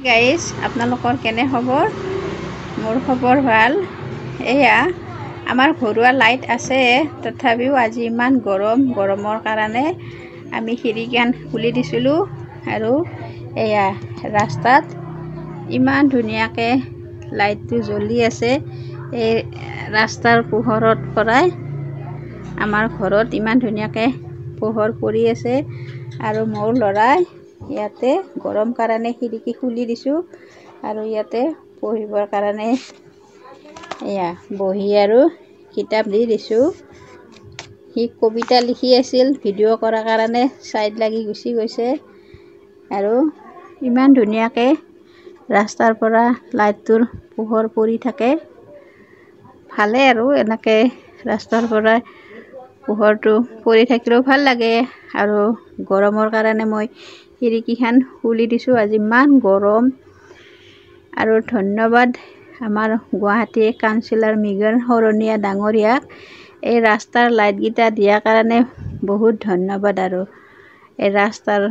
Guys আপোনালোকৰ কেনে খবৰ? মোৰ খবৰ ভাল। এয়া আমাৰ ঘৰুৱা লাইট আছে, তথাপিও আজি ইমান গৰমৰ কাৰণে আমি খিৰিকীখন খুলি দিছিলোঁ আৰু এয়া ৰাস্তাত ইমান ধুনীয়াকৈ লাইটটো জ্বলি আছে। এই ৰাস্তাৰ পোহৰত পৰাই আমাৰ ঘৰত ইমান ধুনীয়াকৈ পোহৰ পৰি আছে আৰু মোৰ ল'ৰাই ইয়াতে গৰম কাৰণে খিৰিকী খুলি দিছোঁ আৰু ইয়াতে পঢ়িবৰ কাৰণে এয়া বহি আৰু কিতাপ দি দিছোঁ। সি কবিতা লিখি আছিল, ভিডিঅ' কৰাৰ কাৰণে ছাইড লাগি গুচি গৈছে আৰু ইমান ধুনীয়াকৈ ৰাস্তাৰ পৰা লাইটটোৰ পোহৰ পৰি থাকে। ভালে আৰু এনেকৈ ৰাস্তাৰ পৰা পোহৰটো পৰি থাকিলেও ভাল লাগে আৰু গৰমৰ কাৰণে মই খিৰিকীখন খুলি দিছোঁ। আজি ইমান গৰম আৰু ধন্যবাদ আমাৰ গুৱাহাটী কাউন্সিলৰ মৃগন শৰণীয়া ডাঙৰীয়াক এই ৰাস্তাৰ লাইটকেইটা দিয়াৰ কাৰণে বহুত ধন্যবাদ। আৰু এই ৰাস্তাৰ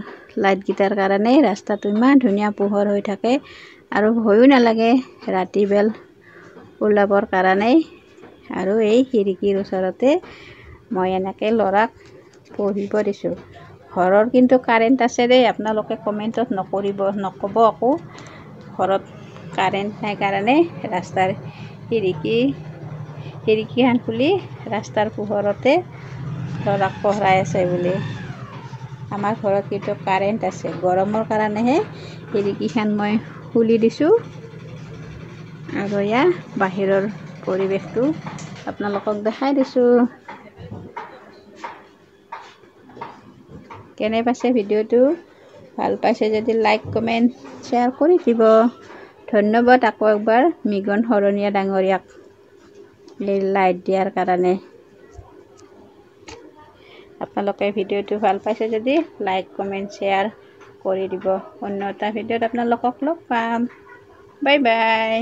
লাইটকেইটাৰ কাৰণে ৰাস্তাটো ইমান ধুনীয়া পোহৰ হৈ থাকে আৰু ভয়ো নালাগে ৰাতি বেল ওলাবৰ কাৰণে। আৰু এই খিৰিকীৰ ওচৰতে মই এনেকৈ ল'ৰাক পঢ়িব দিছোঁ। ঘৰৰ কিন্তু কাৰেণ্ট আছে দেই, আপোনালোকে কমেণ্টত নক'ব আকৌ ঘৰত কাৰেণ্ট নাই কাৰণে ৰাস্তাৰ খিৰিকীখন খুলি ৰাস্তাৰ পোহৰতে ল'ৰাক পঢ়াই আছে বুলি। আমাৰ ঘৰত কিন্তু কাৰেণ্ট আছে, গৰমৰ কাৰণেহে খিৰিকীখন মই খুলি দিছোঁ। আৰু এয়া বাহিৰৰ পৰিৱেশটো আপোনালোকক দেখাই দিছোঁ। কেনে পাইছে ভিডিঅ'টো? ভাল পাইছে যদি লাইক কমেণ্ট শ্বেয়াৰ কৰি দিব। ধন্যবাদ আকৌ একবাৰ মৃগন শৰণীয়া ডাঙৰীয়াক এই লাইট দিয়াৰ কাৰণে। আপোনালোকে ভিডিঅ'টো ভাল পাইছে যদি লাইক কমেণ্ট শ্বেয়াৰ কৰি দিব। অন্য এটা ভিডিঅ'ত আপোনালোকক লগ পাম। Bye bye.